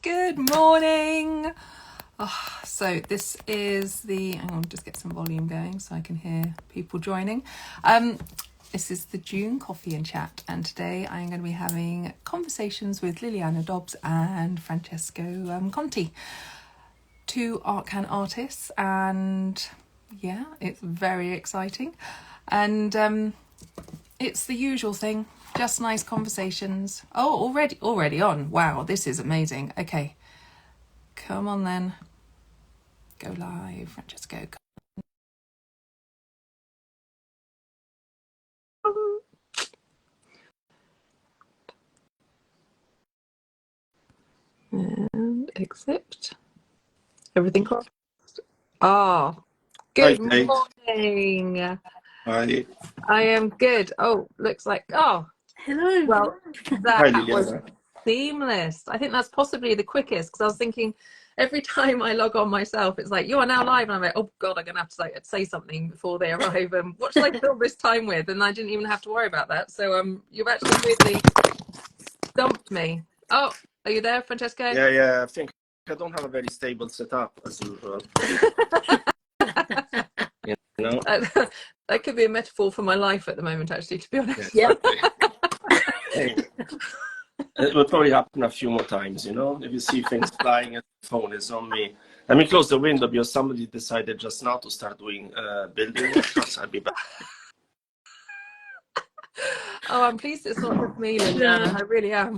Good morning. So this is hang on, just get some volume going so I can hear people joining. This is the June Coffee and Chat, and today I'm going to be having conversations with Liliana Dobbs and Francesco Conti, two ArtCan artists, and yeah, it's very exciting. And it's the usual thing, just nice conversations. Oh, already on. Wow, this is amazing. Okay, come on then. Go live, Francesco. And accept. Everything crossed. Good morning. Hi. I am good. Oh, looks like, hello. Well, that was seamless. I think that's possibly the quickest, because I was thinking every time I log on myself, it's like, you are now live, and I'm like, oh god, I'm gonna have to say something before they arrive, and what should I fill this time with? And I didn't even have to worry about that. So you've actually really stumped me. Oh, are you there, Francesco? Yeah, I think I don't have a very stable setup as usual. You know? That could be a metaphor for my life at the moment, actually, to be honest. Yeah, exactly. It will probably happen a few more times, you know, if you see things flying and the phone is on me. Let me close the window because somebody decided just now to start doing building work. I'll be back. Oh, I'm pleased it's not just me, Liliana. I really am.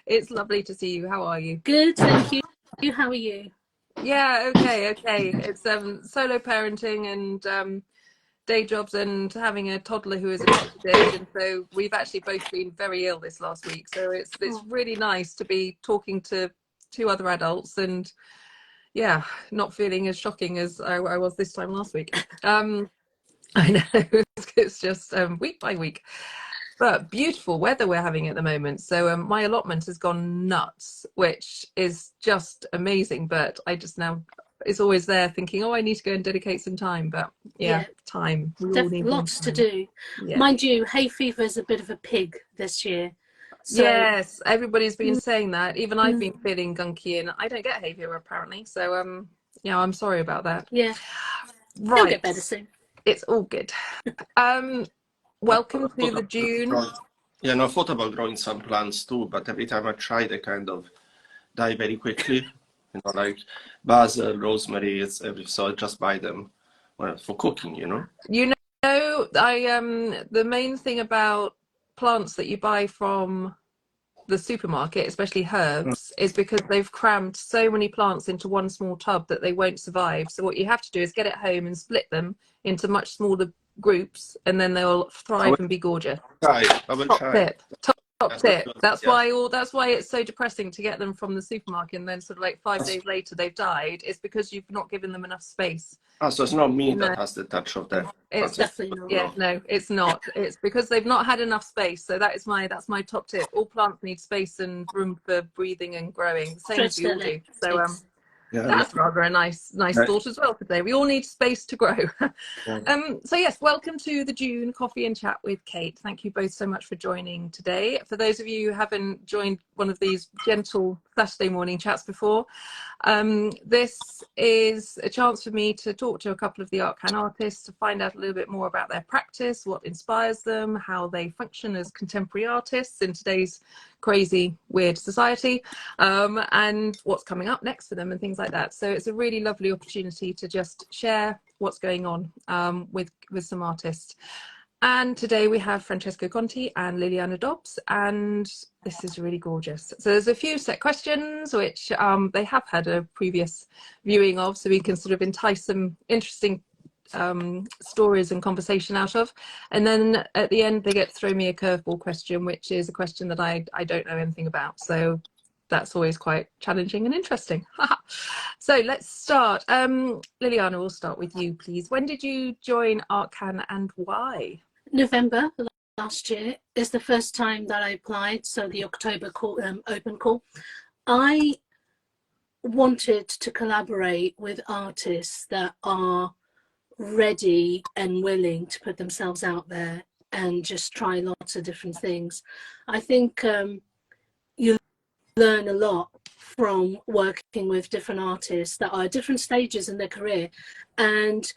It's lovely to see you. How are you? Good, thank you. How are you? Yeah, okay. It's solo parenting and day jobs and having a toddler who is adopted, and so we've actually both been very ill this last week. So it's really nice to be talking to two other adults and yeah, not feeling as shocking as I was this time last week. I know, it's just week by week. But beautiful weather we're having at the moment. So my allotment has gone nuts, which is just amazing. But I just now, it's always there thinking, oh, I need to go and dedicate some time. But yeah. Time. Lots to do. Yeah. Mind you, hay fever is a bit of a pig this year. So, yes, everybody's been saying that. Even I've been feeling gunky, and I don't get hay fever apparently. So yeah, I'm sorry about that. Yeah. Right. It'll get better soon. It's all good. Welcome to the June. Yeah, no, I thought about growing some plants too, but every time I try, they kind of die very quickly. You know, like basil, rosemary, so I just buy them for cooking, you know. You know, the main thing about plants that you buy from the supermarket, especially herbs, is because they've crammed so many plants into one small tub that they won't survive. So what you have to do is get it home and split them into much smaller groups, and then they'll thrive and be gorgeous. I will try. Top tip. That's why it's so depressing to get them from the supermarket, and then sort of like 5 days later they've died. It's because you've not given them enough space. So it's not me that has the touch of that. It's definitely not. Yeah, no, it's not. It's because they've not had enough space. So that's my top tip. All plants need space and room for breathing and growing, the same as we all do. So that's rather a nice thought as well today. We all need space to grow. So yes, welcome to the June Coffee and Chat with Kate. Thank you both so much for joining today. For those of you who haven't joined one of these gentle Saturday morning chats before, this is a chance for me to talk to a couple of the ArtCan artists to find out a little bit more about their practice, what inspires them, how they function as contemporary artists in today's crazy, weird society, and what's coming up next for them and things like that. So it's a really lovely opportunity to just share what's going on with some artists. And today we have Francesco Conti and Liliana Dobbs, and this is really gorgeous. So there's a few set questions which they have had a previous viewing of, so we can sort of entice some interesting stories and conversation out of. And then at the end they get to throw me a curveball question, which is a question that I don't know anything about. So that's always quite challenging and interesting. So let's start. Liliana, we'll start with you, please. When did you join ArtCan and why? November last year is the first time that I applied, so the October call, open call. I wanted to collaborate with artists that are ready and willing to put themselves out there and just try lots of different things. I think you learn a lot from working with different artists that are at different stages in their career. And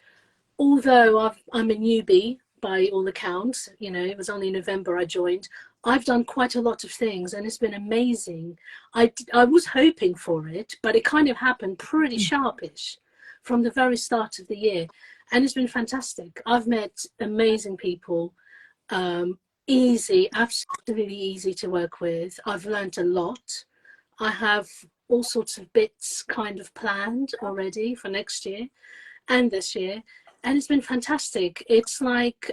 although I'm a newbie by all accounts, you know, it was only in November I joined, I've done quite a lot of things and it's been amazing. I was hoping for it, but it kind of happened pretty sharpish from the very start of the year. And it's been fantastic. I've met amazing people, easy, absolutely easy to work with. I've learned a lot. I have all sorts of bits kind of planned already for next year and this year. And it's been fantastic. It's like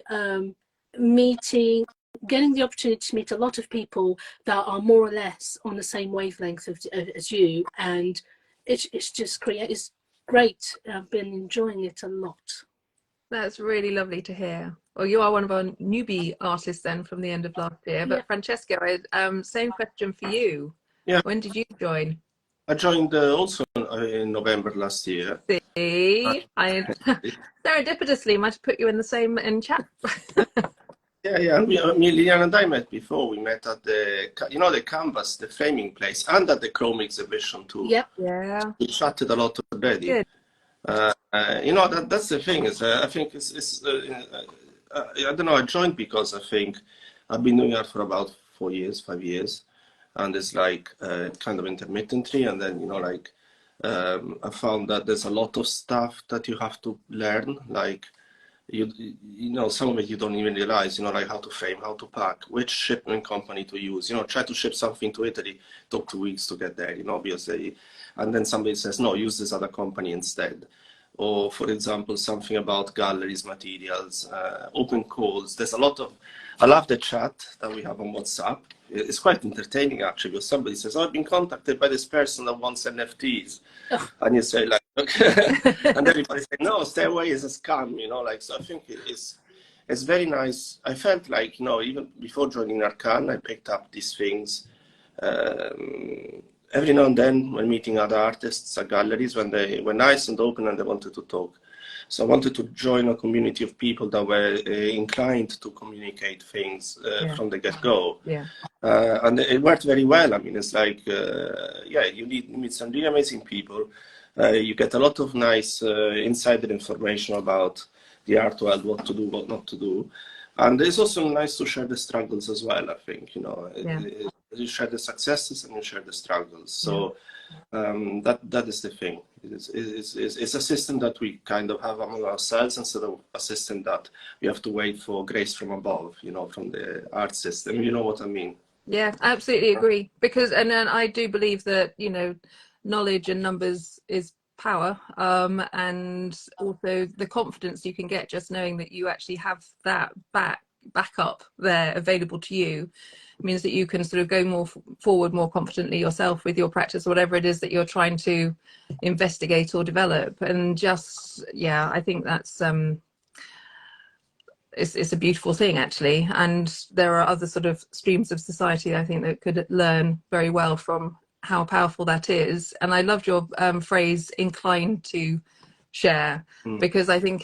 getting the opportunity to meet a lot of people that are more or less on the same wavelength as you. And it's great. I've been enjoying it a lot. That's really lovely to hear. Well, you are one of our newbie artists then from the end of last year. But Francesco, same question for you. Yeah. When did you join? I joined also in November last year. See, I serendipitously might put you in the same chat. Yeah. Me, Liliana and I met before. We met at the canvas, the framing place, and at the Chrome exhibition too. Yep. Yeah. We chatted a lot already. Good. That's the thing is, I think I don't know. I joined because I think I've been doing art for about 5 years, and it's like kind of intermittently, and then I found that there's a lot of stuff that you have to learn, like some of it you don't even realize, like how to frame, how to pack, which shipment company to use, try to ship something to Italy, took 2 weeks to get there, obviously, and then somebody says no, use this other company instead. Or for example, something about galleries, materials, open calls. There's a lot of, I love the chat that we have on WhatsApp. It's quite entertaining actually, because somebody says, I've been contacted by this person that wants NFTs. And you say like, okay. And everybody say, no, stay away, it's a scam, so I think it's very nice. I felt like, even before joining ArtCan, I picked up these things. Every now and then when meeting other artists at galleries, when they were nice and open and they wanted to talk. So I wanted to join a community of people that were inclined to communicate things from the get-go. Yeah. And it worked very well. I mean, it's like, you meet some really amazing people. You get a lot of nice insider information about the art world, what to do, what not to do. And it's also nice to share the struggles as well, I think, you share the successes and you share the struggles. So that is the thing. It's a system that we kind of have among ourselves instead of a system that we have to wait for grace from above, from the art system. You know what I mean? Yeah, absolutely agree. And then I do believe that, knowledge and numbers is power, and also the confidence you can get just knowing that you actually have that backup there available to you means that you can sort of go forward more confidently yourself with your practice, whatever it is that you're trying to investigate or develop. And just I think that's it's a beautiful thing actually. And there are other sort of streams of society I think that could learn very well from how powerful that is. And I loved your phrase inclined to share, because I think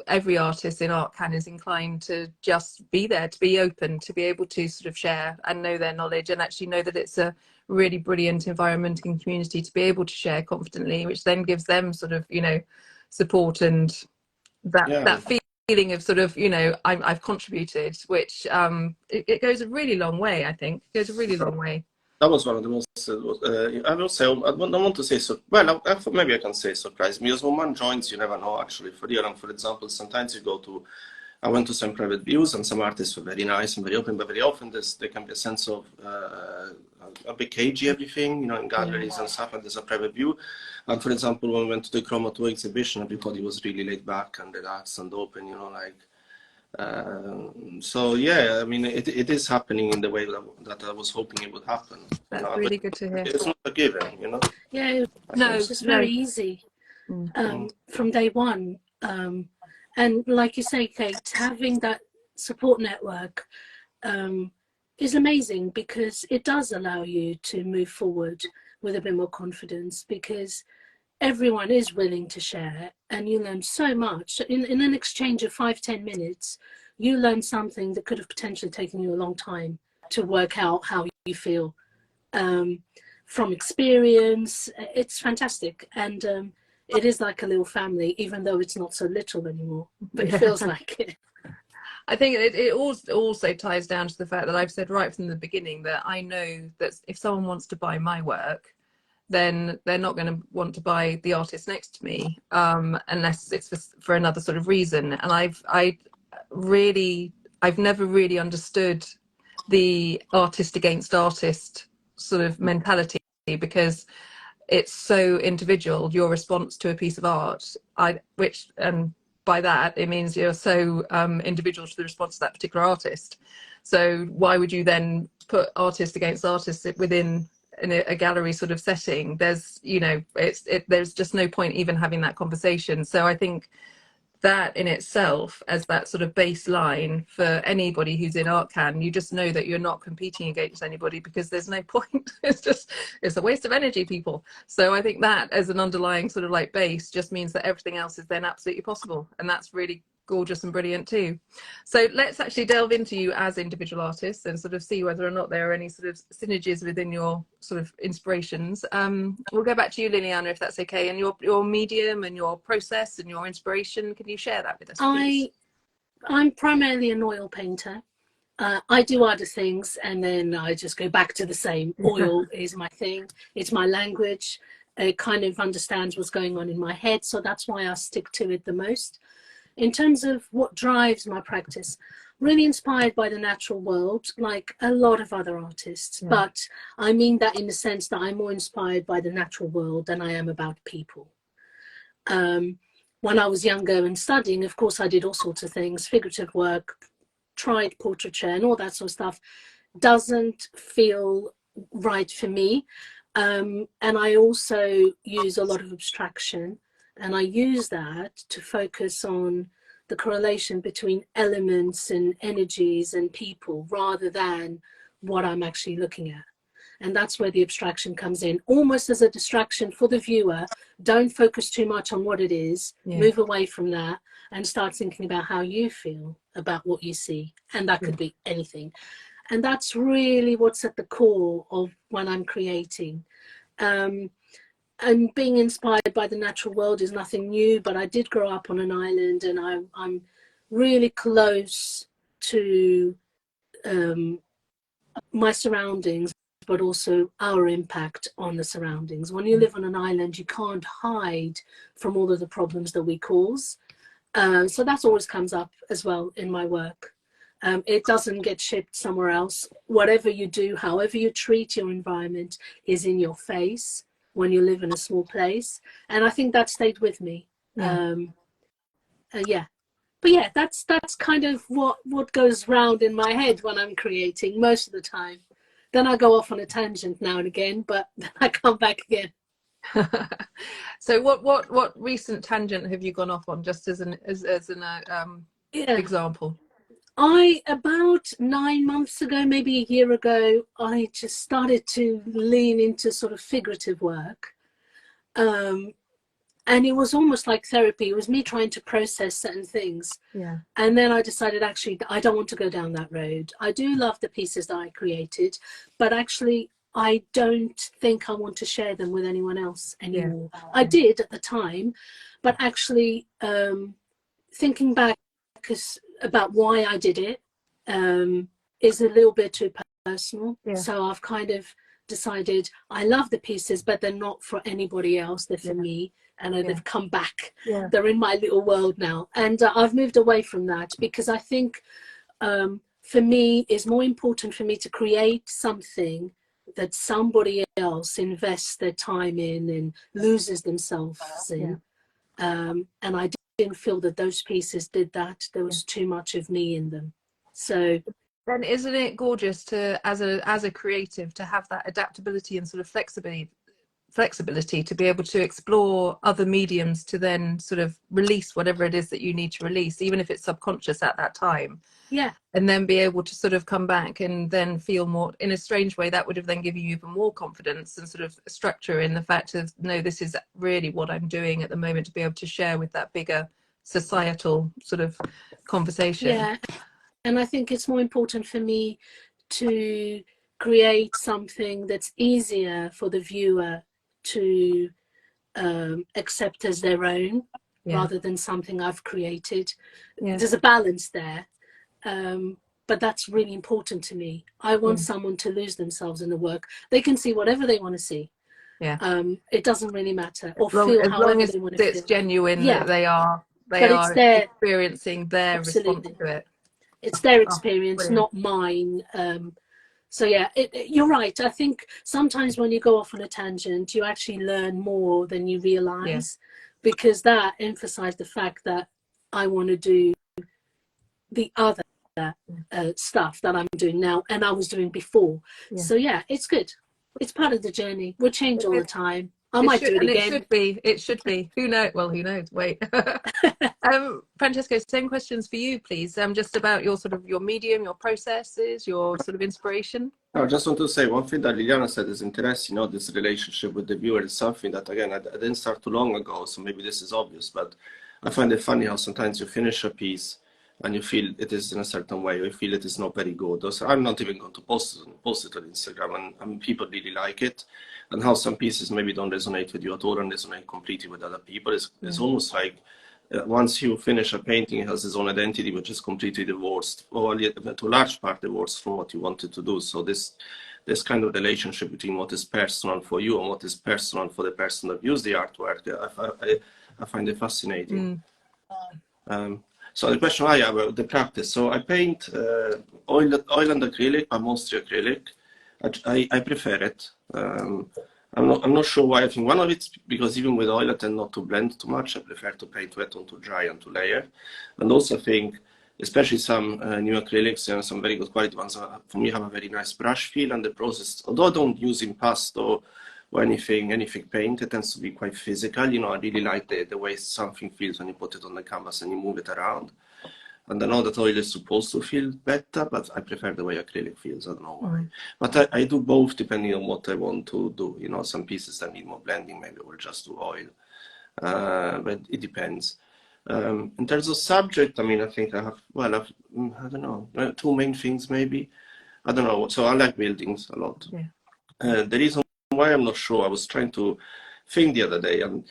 every artist in ArtCan is inclined to just be there, to be open, to be able to sort of share and know their knowledge, and actually know that it's a really brilliant environment and community to be able to share confidently, which then gives them sort of support and that feeling of sort of I've contributed, which it goes a really long way. I think it goes a really long way. That was one of the most, I will say, I don't want to say so, well, maybe I can say surprise, because when one joins, you never know actually. For example, sometimes I went to some private views and some artists were very nice and very open, but very often there can be a sense of a bit cagey everything, in galleries and stuff, and there's a private view. And for example, when we went to the Chroma 2 exhibition, everybody was really laid back and relaxed and open, so I mean it is happening in the way that I was hoping it would happen. That's really good to hear. It's not a given, it's just very easy from day one, and like you say, Kate, having that support network is amazing, because it does allow you to move forward with a bit more confidence, because everyone is willing to share, and you learn so much. In an exchange of 5-10 minutes, you learn something that could have potentially taken you a long time to work out how you feel. from experience. It's fantastic. And it is like a little family, even though it's not so little anymore, but it feels like it. I think it also ties down to the fact that I've said right from the beginning that I know that if someone wants to buy my work, then they're not going to want to buy the artist next to me unless it's for another sort of reason. And I've never really understood the artist against artist sort of mentality, because it's so individual, your response to a piece of art, by that it means you're so individual to the response to that particular artist. So why would you then put artist against artist within a gallery sort of setting? There's, you know, there's just no point even having that conversation. So I think that in itself, as that sort of baseline for anybody who's in ArtCan, you just know that you're not competing against anybody, because there's no point. It's a waste of energy, people. So I think that as an underlying sort of like base just means that everything else is then absolutely possible, and that's really gorgeous and brilliant too. So let's actually delve into you as individual artists and sort of see whether or not there are any sort of synergies within your sort of inspirations. We'll go back to you, Liliana, if that's okay, and your medium and your process and your inspiration. Can you share that with us, please? I'm primarily an oil painter. I do other things and then I just go back to the same. Oil is my thing. It's my language. It kind of understands what's going on in my head, so that's why I stick to it the most. In terms of what drives my practice, really inspired by the natural world, like a lot of other artists. Yeah. But I mean that in the sense that I'm more inspired by the natural world than I am about people. When I was younger and studying, of course, I did all sorts of things, figurative work, tried portraiture and all that sort of stuff. Doesn't feel right for me. And I also use a lot of abstraction. And I use that to focus on the correlation between elements and energies and people rather than what I'm actually looking at. And that's where the abstraction comes in, almost as a distraction for the viewer. Don't focus too much on what it is, move away from that and start thinking about how you feel about what you see. And that could be anything. And that's really what's at the core of when I'm creating. And being inspired by the natural world is nothing new, but I did grow up on an island and I'm really close to my surroundings, but also our impact on the surroundings. When you live on an island, you can't hide from all of the problems that we cause. So that always comes up as well in my work. It doesn't get shipped somewhere else. Whatever you do, however you treat your environment is in your face when you live in a small place. And I think that stayed with me. But yeah, that's kind of what goes round in my head when I'm creating most of the time. Then I go off on a tangent now and again, but then I come back again. So what recent tangent have you gone off on, just as an example? About 9 months ago, maybe a year ago, I just started to lean into sort of figurative work. And it was almost like therapy. It was me trying to process certain things. Yeah. And then I decided, actually, I don't want to go down that road. I do love the pieces that I created, but actually, I don't think I want to share them with anyone else anymore. Yeah. I did at the time, but actually, thinking back about why I did it is a little bit too personal. Yeah. So I've kind of decided I love the pieces, but they're not for anybody else. They're for me. And they've come back. Yeah. They're in my little world now. And I've moved away from that because I think for me, it's more important for me to create something that somebody else invests their time in and loses themselves in. And I didn't feel that those pieces did that. There was too much of me in them. So then isn't it gorgeous to, as a creative, to have that adaptability and sort of flexibility to be able to explore other mediums to then sort of release whatever it is that you need to release, even if it's subconscious at that time. Yeah. And then be able to sort of come back and then feel more, in a strange way, that would have then given you even more confidence and sort of structure in the fact of, no, this is really what I'm doing at the moment, to be able to share with that bigger societal sort of conversation. Yeah. And I think it's more important for me to create something that's easier for the viewer to accept as their own, rather than something I've created. There's a balance there, but that's really important to me. I want someone to lose themselves in the work. They can see whatever they want to see. It doesn't really matter, or feel as however long as they want to it's feel. genuine, that they are experiencing their response to it. It's their experience, not mine. So yeah, you're right. I think sometimes when you go off on a tangent, you actually learn more than you realize, because that emphasized the fact that I want to do the other stuff that I'm doing now and I was doing before. So yeah, it's good. It's part of the journey. We'll change all the time. I might do it again. It should be. Who knows? Well, who knows? Wait. Francesco, same questions for you, please. Just about your sort of your medium, your processes, your sort of inspiration. I just want to say one thing that Liliana said is interesting. You know, this relationship with the viewer is something that, again, I didn't start too long ago, so maybe this is obvious, but I find it funny how sometimes you finish a piece and you feel it is in a certain way, or you feel it is not very good. Or so I'm not even going to post it on Instagram, and people really like it. And how some pieces maybe don't resonate with you at all and resonate completely with other people. It's almost like once you finish a painting, it has its own identity, which is completely divorced, or to a large part divorced from what you wanted to do. So this kind of relationship between what is personal for you and what is personal for the person that views the artwork, I find it fascinating. So the question I have about the practice. So I paint oil and acrylic, but mostly acrylic. I prefer it. I'm not sure why. I think one of it's because even with oil I tend not to blend too much. I prefer to paint wet on to dry and to layer. And also I think, especially some new acrylics and some very good quality ones, for me have a very nice brush feel, and the process, although I don't use impasto or anything paint, it tends to be quite physical. You know, I really like the way something feels when you put it on the canvas and you move it around. And I know that oil is supposed to feel better, but I prefer the way acrylic feels. I don't know why. But I do both depending on what I want to do. You know, some pieces that need more blending, maybe we'll just do oil. But it depends. In terms of subject, I mean, I think I have, I don't know, two main things maybe. I don't know. So I like buildings a lot. The reason why I'm not sure, I was trying to think the other day, and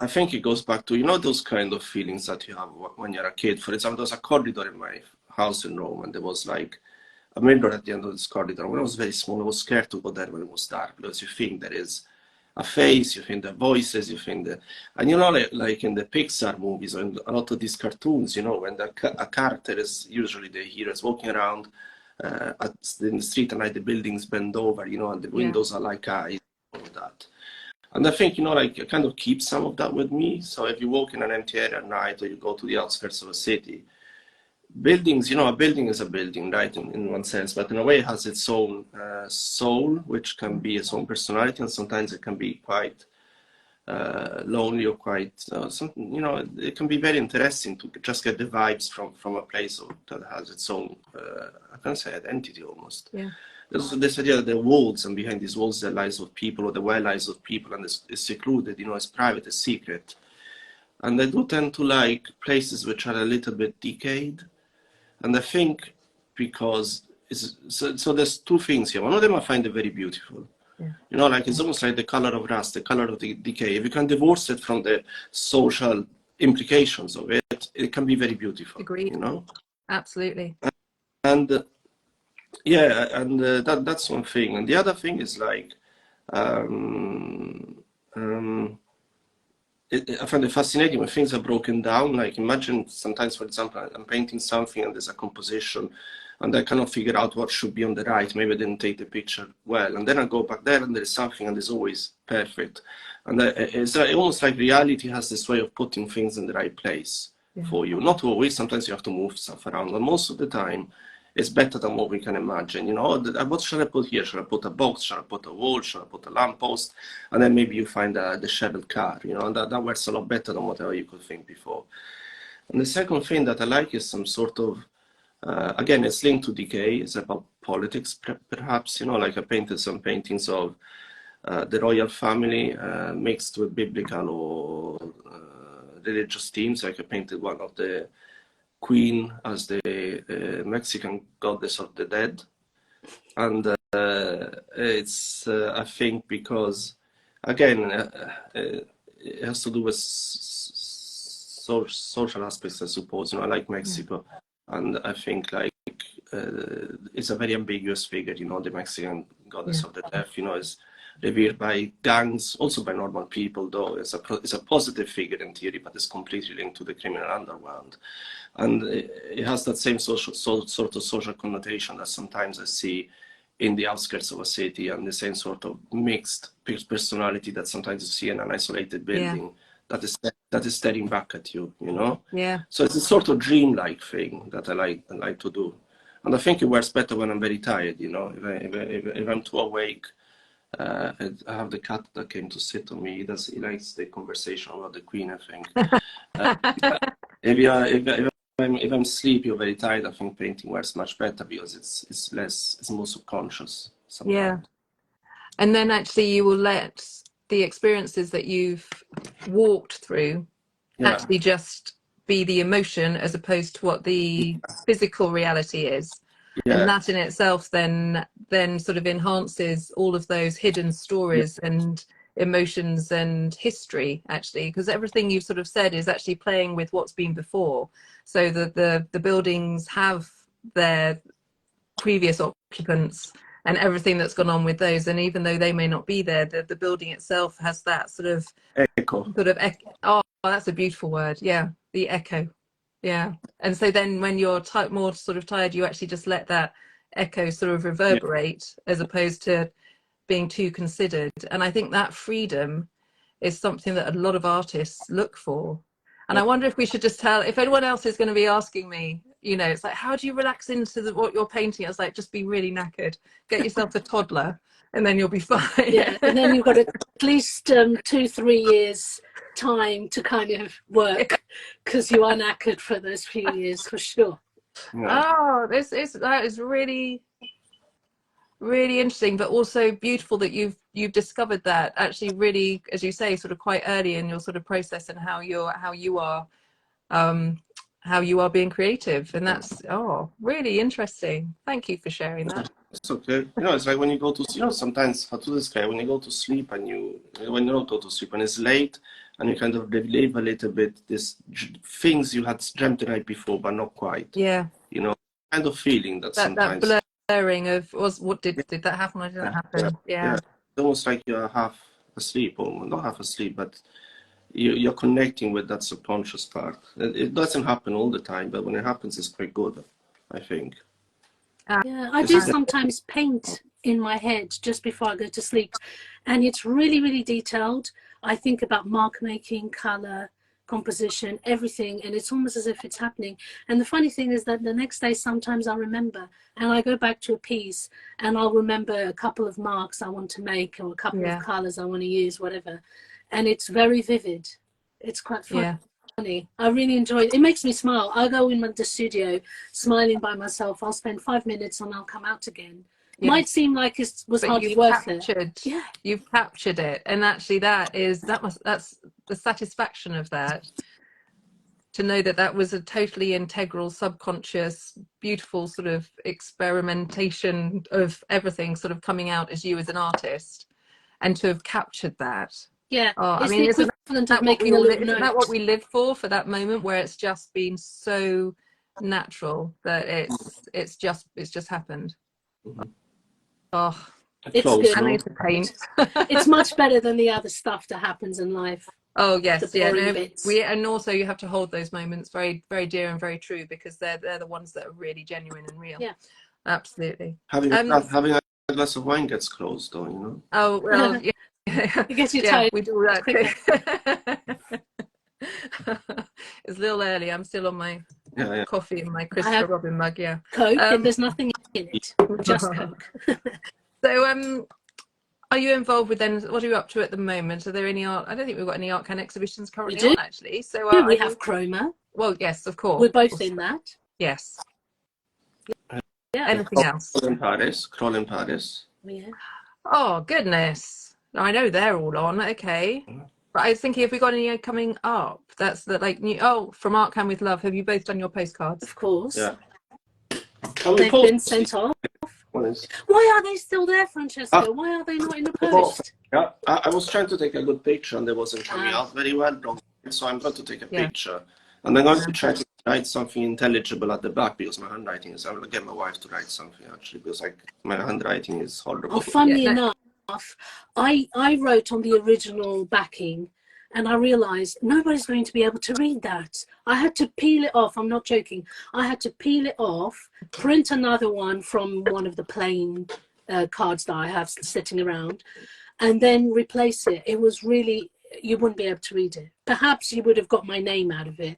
I think it goes back to, you know, those kind of feelings that you have when you're a kid. For example, there was a corridor in my house in Rome, and there was like a mirror at the end of this corridor. When I was very small, I was scared to go there when it was dark, because you think there is a face, you think the voices, you think and you know, like in the Pixar movies or in a lot of these cartoons, you know, when a character is, usually the hero is walking around in the street and like the buildings bend over, you know, and the windows are like eyes, all of that. And I think, you know, like I kind of keep some of that with me. So if you walk in an empty area at night, or you go to the outskirts of a city, buildings, you know, a building is a building, right, in one sense, but in a way it has its own soul, which can be its own personality, and sometimes it can be quite lonely or quite, you know, it can be very interesting to just get the vibes from a place that has its own, I can say, identity almost. There's this idea that the walls, and behind these walls, the lives of people, or the well lives of people, and it's secluded, you know, it's private, it's secret. And I do tend to like places which are a little bit decayed. And I think because so there's two things here. One of them I find it very beautiful. You know, like it's almost like the color of rust, the color of the decay. If you can divorce it from the social implications of it, it can be very beautiful. Agreed. You know? Absolutely. And that's one thing. And the other thing is like, I find it fascinating when things are broken down. Like imagine sometimes, for example, I'm painting something and there's a composition, and I cannot figure out what should be on the right. Maybe I didn't take the picture well. And then I go back there and there's something, and it's always perfect. And it's almost like reality has this way of putting things in the right place for you. Not always, sometimes you have to move stuff around, but most of the time, it's better than what we can imagine. You know, what shall I put here? Shall I put a box? Shall I put a wall? Shall I put a lamppost? And then maybe you find the disheveled car, you know, and that works a lot better than whatever you could think before. And the second thing that I like is some sort of, again, it's linked to decay. It's about politics, perhaps, you know, like I painted some paintings of the royal family mixed with biblical or religious themes. Like I painted one of the Queen as the Mexican goddess of the dead, And it's, I think, because, again, it has to do with social aspects, I suppose. You know, I like Mexico, and I think, like, it's a very ambiguous figure, you know, the Mexican goddess of the death, you know, is revered by gangs, also by normal people, though. It's a positive figure in theory, but it's completely linked to the criminal underworld. And it has that same sort of social connotation that sometimes I see in the outskirts of a city, and the same sort of mixed personality that sometimes you see in an isolated building that is staring back at you, you know? Yeah. So it's a sort of dreamlike thing that I like to do. And I think it works better when I'm very tired, you know? If I'm too awake, I have the cat that came to sit on me. He likes the conversation about the Queen, I think. If I'm sleepy or very tired, I think painting works much better because it's more subconscious sometimes. Yeah. And then actually you will let the experiences that you've walked through actually just be the emotion as opposed to what the physical reality is. And that in itself then sort of enhances all of those hidden stories and emotions and history, actually, because everything you've sort of said is actually playing with what's been before. So the buildings have their previous occupants and everything that's gone on with those, and even though they may not be there, the building itself has that sort of echo. Oh, that's a beautiful word. Yeah, the echo. Yeah. And so then when you're more sort of tired, you actually just let that echo sort of reverberate as opposed to being too considered. And I think that freedom is something that a lot of artists look for. And I wonder if we should just tell, if anyone else is going to be asking me, you know, it's like, how do you relax into what you're painting? I was like, just be really knackered. Get yourself a toddler and then you'll be fine. Yeah, and then you've got at least 2-3 years time to kind of work, because you are knackered for those few years, for sure. Oh, that is really, really interesting, but also beautiful that you've discovered that actually really, as you say, sort of quite early in your sort of process and how you are being creative. And that's really interesting. Thank you for sharing that. It's okay. You know, it's like when you go to, you know, sometimes how to describe, when you go to sleep and when you don't go to sleep and it's late and you kind of relive a little bit these things you had dreamt the night before, but not quite. Yeah. You know, kind of feeling that sometimes. That blurring of what did that happen or did that happen? Yeah. It's almost like you're half asleep, or not half asleep, but you're connecting with that subconscious part. It doesn't happen all the time, but when it happens, it's quite good, I think. Yeah, I do sometimes paint in my head just before I go to sleep, and it's really, really detailed. I think about mark making, color, composition, everything, and it's almost as if it's happening. And the funny thing is that the next day sometimes I remember, and I go back to a piece and I'll remember a couple of marks I want to make, or a couple of colors I want to use, whatever, and it's very vivid. It's quite fun. Funny. I really enjoy it. It makes me smile. I'll go in the studio smiling by myself. I'll spend 5 minutes and I'll come out again. It might seem like it was hardly worth it. Yeah, you've captured it, and actually that's the satisfaction of that, to know that was a totally integral, subconscious, beautiful sort of experimentation of everything sort of coming out as you as an artist, and to have captured that. Yeah, I mean, isn't that what we live for that moment where it's just been so natural that it's just happened? Oh, it's good. I need to paint. It's much better than the other stuff that happens in life. Oh yes, yeah. No, and also you have to hold those moments very, very dear and very true, because they're the ones that are really genuine and real. Yeah, absolutely. Having a glass of wine gets close, though, you know. Oh well, yeah. It gets you tired. We do that too. It's a little early. I'm still on my coffee in my Christopher Robin mug. Yeah, Coke, and there's nothing in it, just Coke. So, are you involved with then? What are you up to at the moment? Are there any art? I don't think we've got any ArtCan exhibitions currently on, actually. So we have Chroma. Well, yes, of course. We're both in that. Yes. Yeah. Anything else? Crawl in Paris. Yeah. Oh goodness. I know they're all on. Okay. But I was thinking, if we got any coming up, that's the new. Oh, from ArtCan with Love. Have you both done your postcards? Of course. Yeah. They've been sent off. One is. Why are they still there, Francesco? Why are they not in the post? Yeah, I was trying to take a good picture and they wasn't coming out very well, so I'm going to take a picture. And I'm going to try to write something intelligible at the back because my handwriting is. I will get my wife to write something actually because my handwriting is horrible. Oh, funnily enough, I wrote on the original backing, and I realised nobody's going to be able to read that. I had to peel it off. I'm not joking. I had to peel it off, print another one from one of the plain cards that I have sitting around, and then replace it. It was really, you wouldn't be able to read it. Perhaps you would have got my name out of it.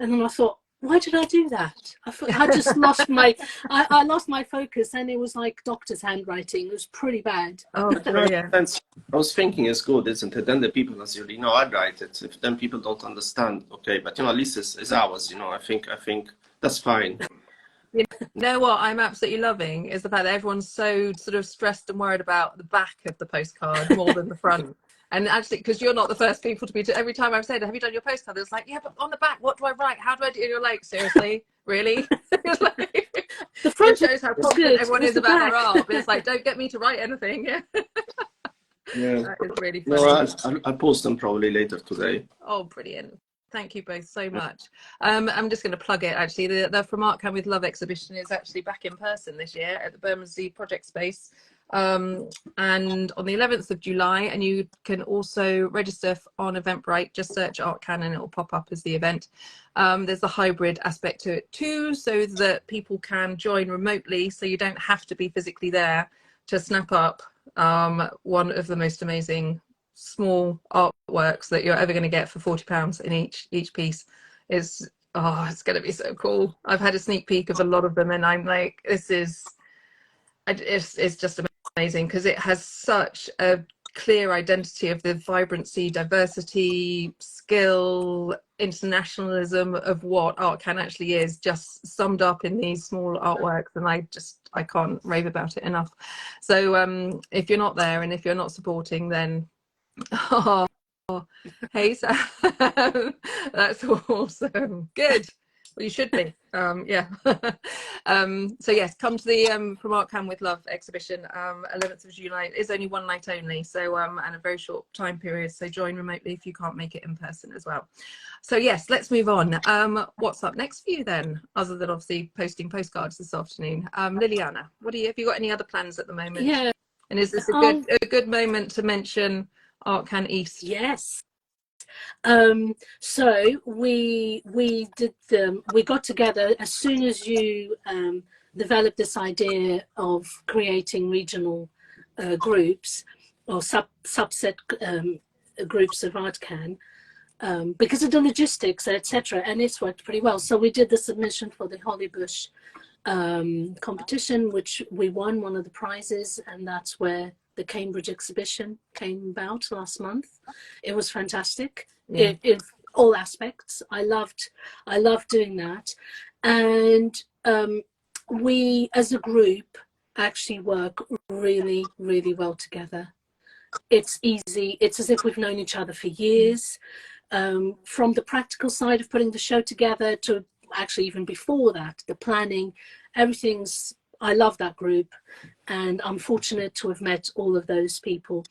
And then I thought, why did I do that? I just lost my, I lost my focus, and it was like doctor's handwriting. It was pretty bad. Oh, brilliant. I was thinking it's good, isn't it? Then the people necessarily know I write it. If then people don't understand, okay, but at least it's ours. I think that's fine. You know what I'm absolutely loving is the fact that everyone's so sort of stressed and worried about the back of the postcard more than the front. And actually, because you're not the first people to be, every time I've said, have you done your postcard? It's like, yeah, but on the back, what do I write? How do I do it? And you're like, seriously? Really? It's like, the front shows how confident everyone is about their art. But it's like, don't get me to write anything. Yeah. That is really funny. No, I'll post them probably later today. Oh, brilliant. Thank you both so much. I'm just going to plug it, actually. The From ArtCan with Love exhibition is actually back in person this year at the Bermondsey Project Space. And on the 11th of July, and you can also register on Eventbrite. Just search ArtCan and it will pop up as the event. There's a hybrid aspect to it too, so that people can join remotely, so you don't have to be physically there to snap up one of the most amazing small artworks that you're ever going to get for £40 in each piece. Is it's going to be so cool. I've had a sneak peek of a lot of them, and I'm like, it's just amazing because it has such a clear identity of the vibrancy, diversity, skill, internationalism of what ArtCan actually is, just summed up in these small artworks, and I can't rave about it enough. So if you're not there and if you're not supporting, then hey Sam, that's awesome. Good. Well, you should be. Yeah. So yes, come to the From ArtCan with Love exhibition, 11th of July. It is only one night only, so and a very short time period, so join remotely if you can't make it in person as well. So yes, let's move on. What's up next for you then, other than obviously posting postcards this afternoon? Liliana, have you got any other plans at the moment? Yeah. And is this a good moment to mention ArtCan East? Yes. So we got together as soon as you developed this idea of creating regional groups or subset groups of ArtCan, because of the logistics, etc., and it's worked pretty well. So we did the submission for the Hollybush competition, which we won one of the prizes, and that's where the Cambridge exhibition came about last month. It was fantastic. Yeah. In all aspects. I loved doing that. And we as a group actually work really, really well together. It's easy. It's as if we've known each other for years. From the practical side of putting the show together to actually even before that, the planning, I love that group, and I'm fortunate to have met all of those people.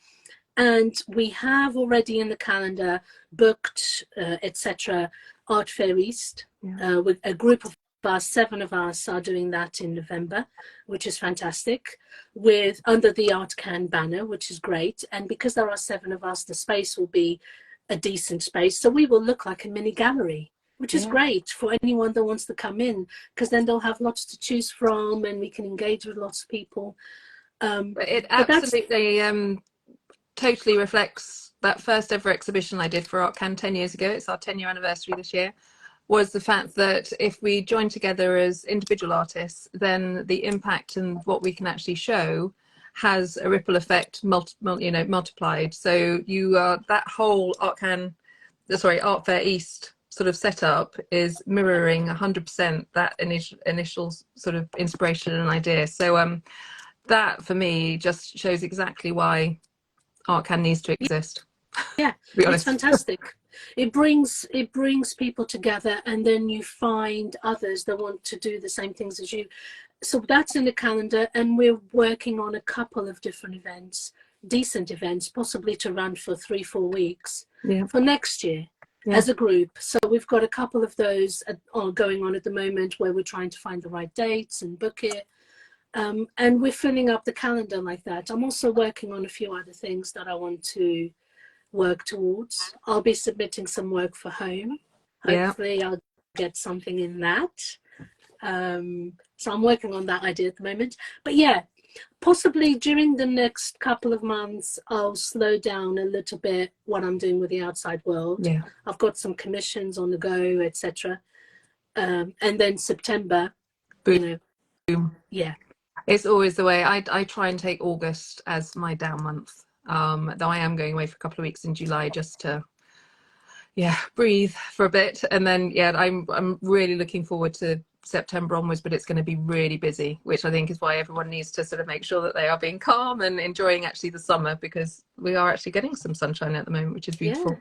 And we have already in the calendar booked, etc., Art Fair East. Yeah. With a group of us, 7 of us are doing that in November, which is fantastic, under the ArtCan banner, which is great. And because there are 7 of us, the space will be a decent space. So we will look like a mini gallery, which is great for anyone that wants to come in, because then they'll have lots to choose from and we can engage with lots of people. It absolutely totally reflects that first ever exhibition I did for ArtCan 10 years ago. It's our 10-year anniversary this year. Was the fact that if we join together as individual artists, then the impact and what we can actually show has a ripple effect multiplied. So that whole Art Fair East sort of setup is mirroring 100% that initial sort of inspiration and idea. So that for me just shows exactly why ArtCan needs to exist. Yeah, it's fantastic. It brings people together, and then you find others that want to do the same things as you. So that's in the calendar, and we're working on a couple of different events, decent events, possibly to run for 3-4 weeks for next year as a group. So we've got a couple of those going on at the moment where we're trying to find the right dates and book it. And we're filling up the calendar like that. I'm also working on a few other things that I want to work towards. I'll be submitting some work for home. Hopefully I'll get something in that. So I'm working on that idea at the moment. But yeah, possibly during the next couple of months, I'll slow down a little bit what I'm doing with the outside world. I've got some commissions on the go, etc. And then September, Boom. It's always the way. I try and take August as my down month. Though I am going away for a couple of weeks in July just to breathe for a bit, and then I'm really looking forward to September onwards, but it's going to be really busy, which I think is why everyone needs to sort of make sure that they are being calm and enjoying actually the summer, because we are actually getting some sunshine at the moment, which is beautiful.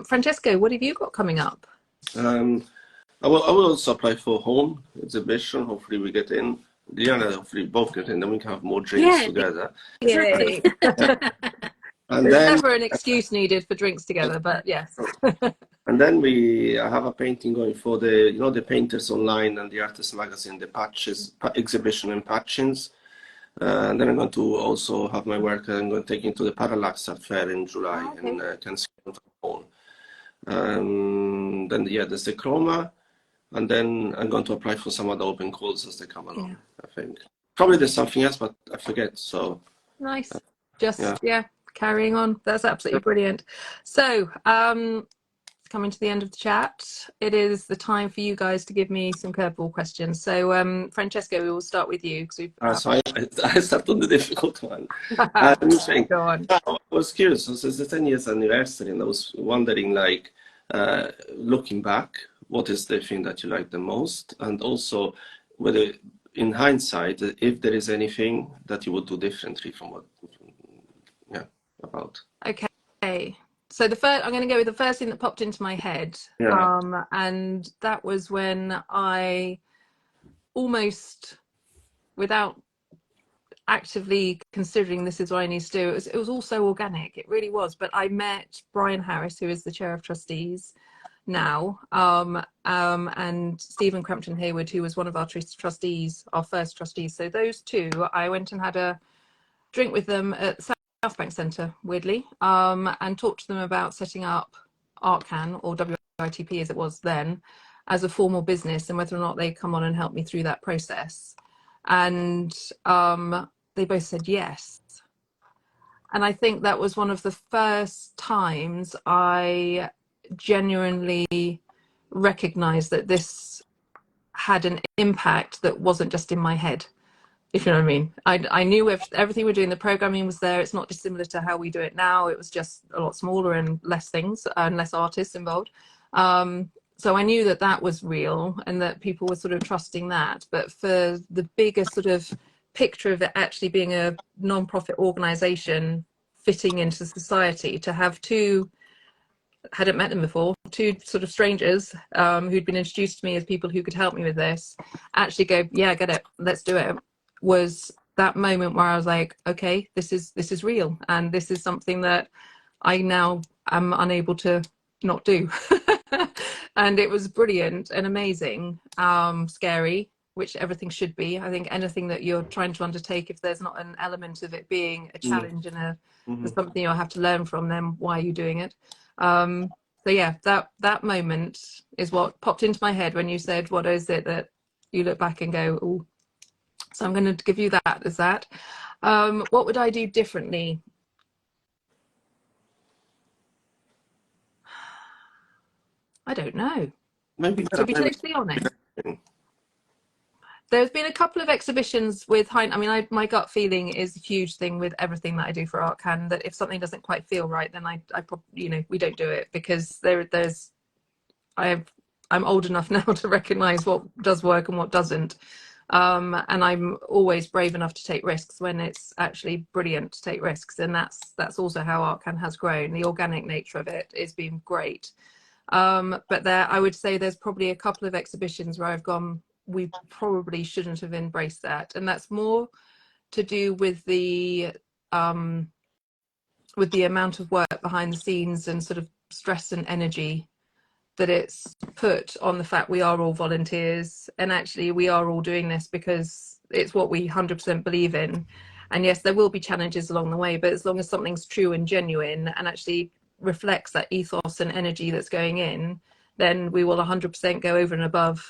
Francesco, what have you got coming up? I will also apply for home exhibition. Hopefully we get in. Liliana, hopefully both get in, then we can have more drinks together. Yay. And There's then never an excuse needed for drinks together, but yes. And then I have a painting going for the Painters Online and the Artist Magazine, the Patches exhibition in Patchins. And then I'm going to also have my work. I'm going to take into the Parallax Art Fair in July in Kensington. Then there's the Chroma, and then I'm going to apply for some other open calls as they come along. I think probably there's something else, but I forget. So nice. Carrying on. That's absolutely brilliant. So coming to the end of the chat, it is the time for you guys to give me some curveball questions. So Francesco, we will start with you. So I start on the difficult one. Go on. I was curious, so it's the 10 years anniversary, and I was wondering, like, looking back, what is the thing that you like the most, and also whether in hindsight, if there is anything that you would do differently from what about. Okay, so I'm going to go with the first thing that popped into my head, and that was when I almost, without actively considering this is what I need to do, it was all so organic, it really was. But I met Brian Harris, who is the chair of trustees now, and Stephen Crampton Hayward, who was one of our trustees, our first trustees. So those two, I went and had a drink with them at South Bank Centre, weirdly, and talked to them about setting up ArtCan, or WITP as it was then, as a formal business, and whether or not they come on and help me through that process. And they both said yes. And I think that was one of the first times I genuinely recognized that this had an impact that wasn't just in my head, if you know what I mean. I knew everything we're doing, the programming was there. It's not dissimilar to how we do it now. It was just a lot smaller and less things and less artists involved. So I knew that that was real and that people were sort of trusting that. But for the bigger sort of picture of it actually being a non-profit organization fitting into society, to have two, hadn't met them before, two sort of strangers who'd been introduced to me as people who could help me with this, actually go, yeah, get it, let's do it, was that moment where I was like, okay, this is real, and this is something that I now am unable to not do. And it was brilliant and amazing, scary, which everything should be. I think anything that you're trying to undertake, if there's not an element of it being a challenge and something you'll have to learn from, then why are you doing it? So yeah, that moment is what popped into my head when you said, what is it that you look back and go, oh. So I'm going to give you that as that. What would I do differently? I don't know. Maybe to be totally honest. There's been a couple of exhibitions with I mean, my gut feeling is a huge thing with everything that I do for ArtCan, that if something doesn't quite feel right, then I probably, we don't do it, because I'm old enough now to recognize what does work and what doesn't. And I'm always brave enough to take risks when it's actually brilliant to take risks. And that's also how ArtCan has grown. The organic nature of it has been great. But I would say there's probably a couple of exhibitions where I've gone, we probably shouldn't have embraced that. And that's more to do with the amount of work behind the scenes and sort of stress and energy that it's put on the fact we are all volunteers, and actually we are all doing this because it's what we 100% believe in. And yes, there will be challenges along the way, but as long as something's true and genuine and actually reflects that ethos and energy that's going in, then we will 100% go over and above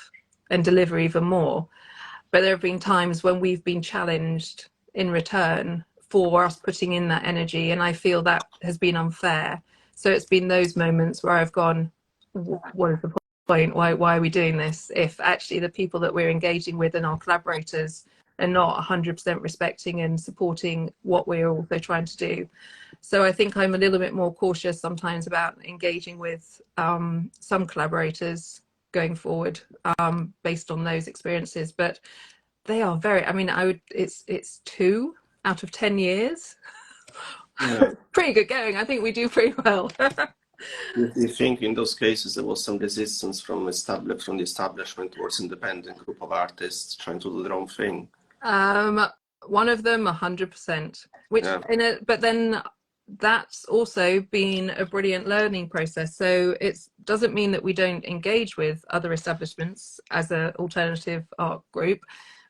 and deliver even more. But there have been times when we've been challenged in return for us putting in that energy, and I feel that has been unfair. So it's been those moments where I've gone, what is the point? Why are we doing this if actually the people that we're engaging with and our collaborators are not 100% respecting and supporting what we're also trying to do? So I think I'm a little bit more cautious sometimes about engaging with some collaborators going forward based on those experiences. But they are very, I mean, it's 2 out of 10 years. Yeah. Pretty good going. I think we do pretty well. Do you think in those cases there was some resistance from the establishment towards independent group of artists trying to do their own thing? One of them 100%, which but then that's also been a brilliant learning process. So it doesn't mean that we don't engage with other establishments as an alternative art group.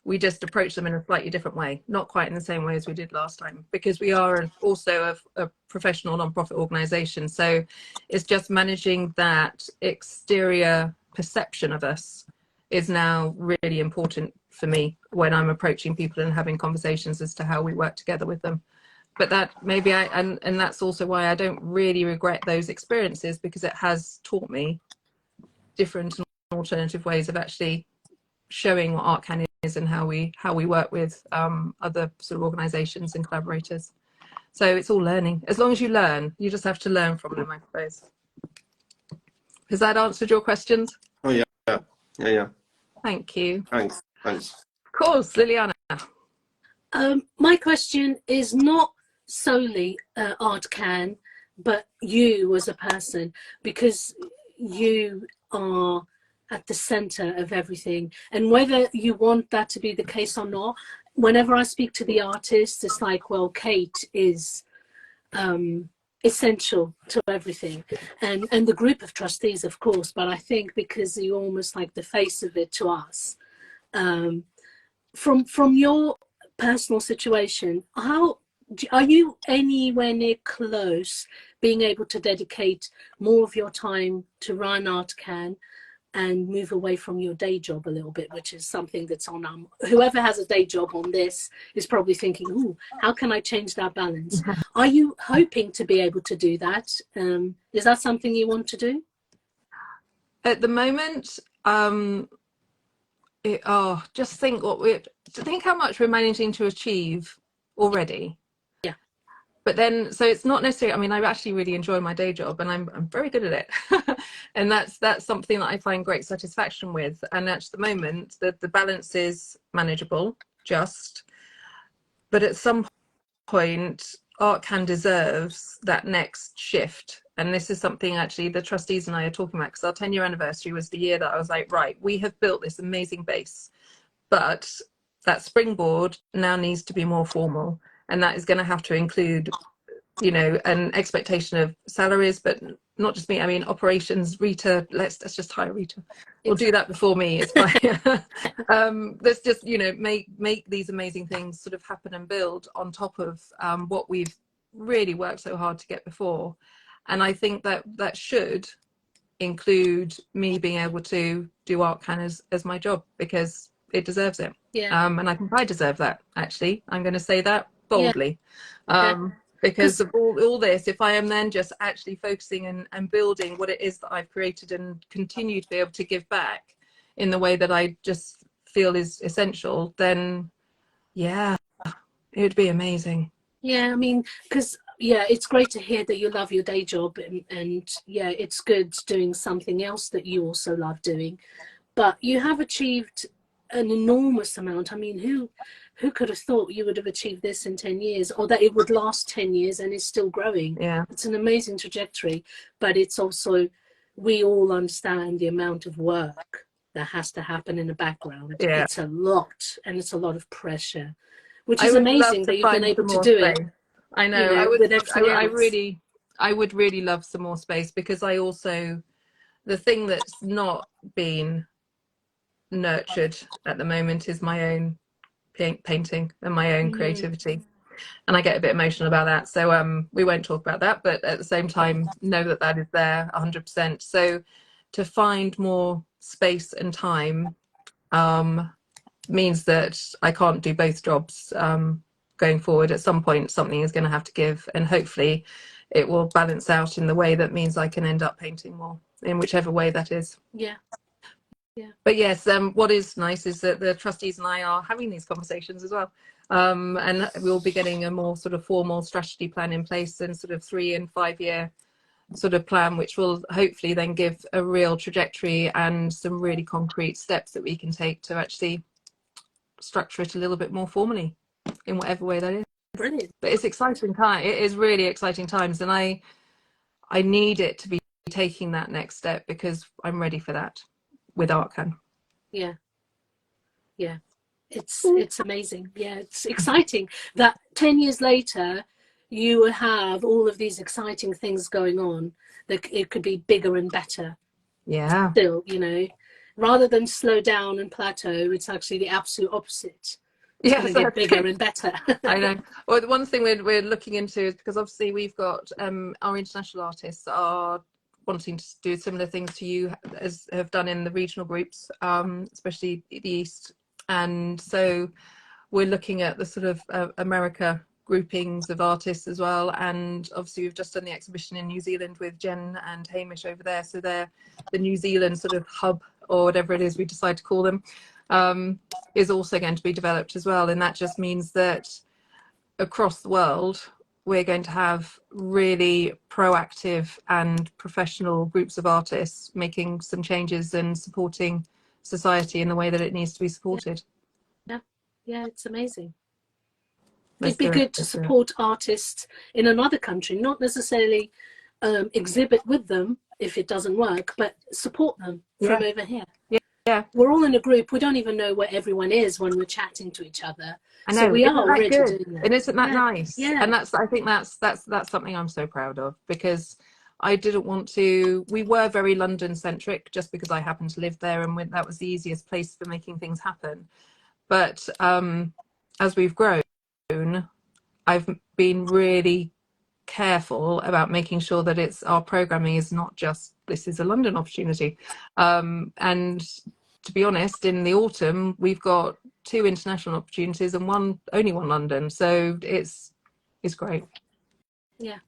We just approach them in a slightly different way, not quite in the same way as we did last time, because we are also a professional non-profit organization. So it's just managing that exterior perception of us is now really important for me when I'm approaching people and having conversations as to how we work together with them. But that maybe and that's also why I don't really regret those experiences, because it has taught me different and alternative ways of actually showing what ArtCan is and how we work with other sort of organizations and collaborators. So it's all learning. As long as you learn, you just have to learn from them, I suppose. Has that answered your questions? Oh yeah. Thank you. Thanks. Of course, Liliana. My question is not solely ArtCan, but you as a person, because you are at the center of everything. And whether you want that to be the case or not, whenever I speak to the artists, it's like, well, Kate is essential to everything, and the group of trustees, of course, but I think because you're almost like the face of it to us. From your personal situation, how are you anywhere near close being able to dedicate more of your time to run ArtCan and move away from your day job a little bit, which is something that's on whoever has a day job on this is probably thinking, ooh, how can I change that balance? Are you hoping to be able to do that? Is that something you want to do? At the moment, just think how much we're managing to achieve already. Yeah. But then, so it's not necessarily, I mean, I actually really enjoy my day job and I'm very good at it. And that's something that I find great satisfaction with. And at the moment, the balance is manageable, but at some point, ArtCan deserves that next shift. And this is something actually the trustees and I are talking about, because our 10-year anniversary was the year that I was like, right, we have built this amazing base, but that springboard now needs to be more formal. And that is going to have to include, you know, an expectation of salaries, but not just me. I mean, operations, Rita, let's just hire Rita. We'll do that before me. It's fine. Let's just, you know, make these amazing things sort of happen and build on top of what we've really worked so hard to get before. And I think that should include me being able to do ArtCan as my job, because it deserves it. Yeah. And I think I deserve that, actually. I'm going to say that boldly. Yeah. Because of all this, if I am then just actually focusing and building what it is that I've created and continue to be able to give back in the way that I just feel is essential, then yeah, it would be amazing. Yeah, I mean, because yeah, it's great to hear that you love your day job, and yeah, it's good doing something else that you also love doing. But you have achieved an enormous amount. I mean, who could have thought you would have achieved this in 10 years, or that it would last 10 years and is still growing? Yeah, it's an amazing trajectory, but it's also, we all understand the amount of work that has to happen in the background. Yeah. It's a lot, and it's a lot of pressure, which I is would love amazing to that you've been find able some to more do space. it. I know, You know, with everything else. I would really love some more space, because I also, the thing that's not been nurtured at the moment is my own painting and my own creativity, and I get a bit emotional about that, so we won't talk about that, but at the same time know that that is there 100%. So to find more space and time means that I can't do both jobs going forward. At some point something is going to have to give, and hopefully it will balance out in the way that means I can end up painting more, in whichever way that is. Yeah. Yeah. But yes, what is nice is that the trustees and I are having these conversations as well, and we'll be getting a more sort of formal strategy plan in place, and sort of 3 and 5 year sort of plan, which will hopefully then give a real trajectory and some really concrete steps that we can take to actually structure it a little bit more formally, in whatever way that is. Brilliant. But it's exciting time. It is really exciting times, and I need it to be taking that next step, because I'm ready for that with ArtCan. Yeah. Yeah. It's amazing. Yeah, it's exciting that 10 years later you will have all of these exciting things going on, that it could be bigger and better. Yeah. Still, you know, rather than slow down and plateau, it's actually the absolute opposite. It's going to get bigger and better. I know. Well, the one thing we're looking into is, because obviously we've got our international artists are wanting to do similar things to you as have done in the regional groups, especially the East, and so we're looking at the sort of America groupings of artists as well. And obviously we've just done the exhibition in New Zealand with Jen and Hamish over there, so they're the New Zealand sort of hub, or whatever it is we decide to call them, is also going to be developed as well. And that just means that across the world we're going to have really proactive and professional groups of artists making some changes and supporting society in the way that it needs to be supported. Yeah, it's amazing. Let's It'd be good to support artists in another country, not necessarily exhibit with them if it doesn't work, but support them from over here. Yeah, we're all in a group. We don't even know where everyone is when we're chatting to each other. I know. So we isn't are already good? doing that. And isn't that nice? Yeah. And I think that's something I'm so proud of, because I didn't want to. We were very London centric, just because I happened to live there, and that was the easiest place for making things happen. But as we've grown, I've been really careful about making sure that our programming is not just, this is a London opportunity. And to be honest, in the autumn we've got 2 international opportunities and only one London, so it's great. Yeah,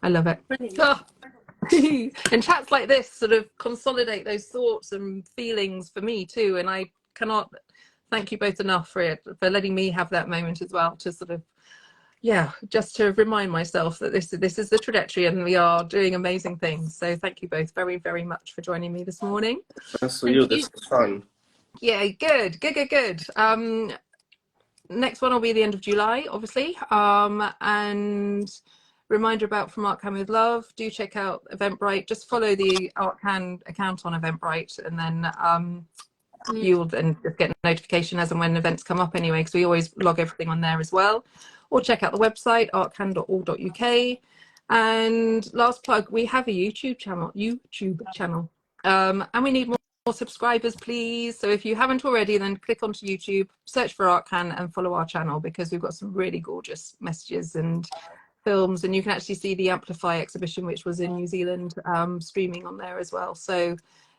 I love it. Oh. And chats like this sort of consolidate those thoughts and feelings for me too, and I cannot thank you both enough for letting me have that moment as well, to sort of, just to remind myself that this is the trajectory and we are doing amazing things. So thank you both very, very much for joining me this morning. Thanks for you. This was fun. Yeah, good. Next one will be the end of July, obviously. And reminder about From ArtCan with Love. Do check out Eventbrite. Just follow the ArtCan account on Eventbrite, and then you'll then just get a notification as and when events come up anyway, because we always log everything on there as well. Or check out the website, artcan.org.uk. And last plug, we have a YouTube channel, and we need more subscribers, please. So if you haven't already, then click onto YouTube, search for ArtCan and follow our channel, because we've got some really gorgeous messages and films, and you can actually see the Amplify exhibition, which was in New Zealand, streaming on there as well. So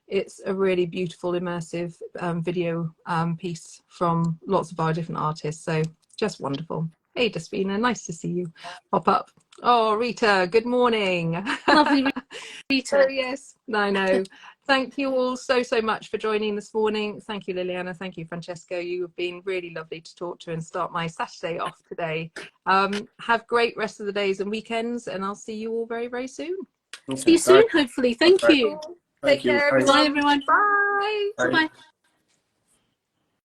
it's a really beautiful, immersive video piece from lots of our different artists. So just wonderful. Hey, Despina, nice to see you pop up. Oh, Rita, good morning. Lovely, Rita. Oh, yes, I know. Thank you all so much for joining this morning. Thank you, Liliana. Thank you, Francesco. You have been really lovely to talk to and start my Saturday off today. Have great rest of the days and weekends, and I'll see you all very, very soon. Okay. See you soon, hopefully. Thank you. Take care, everyone. Bye, everyone. Bye. Bye.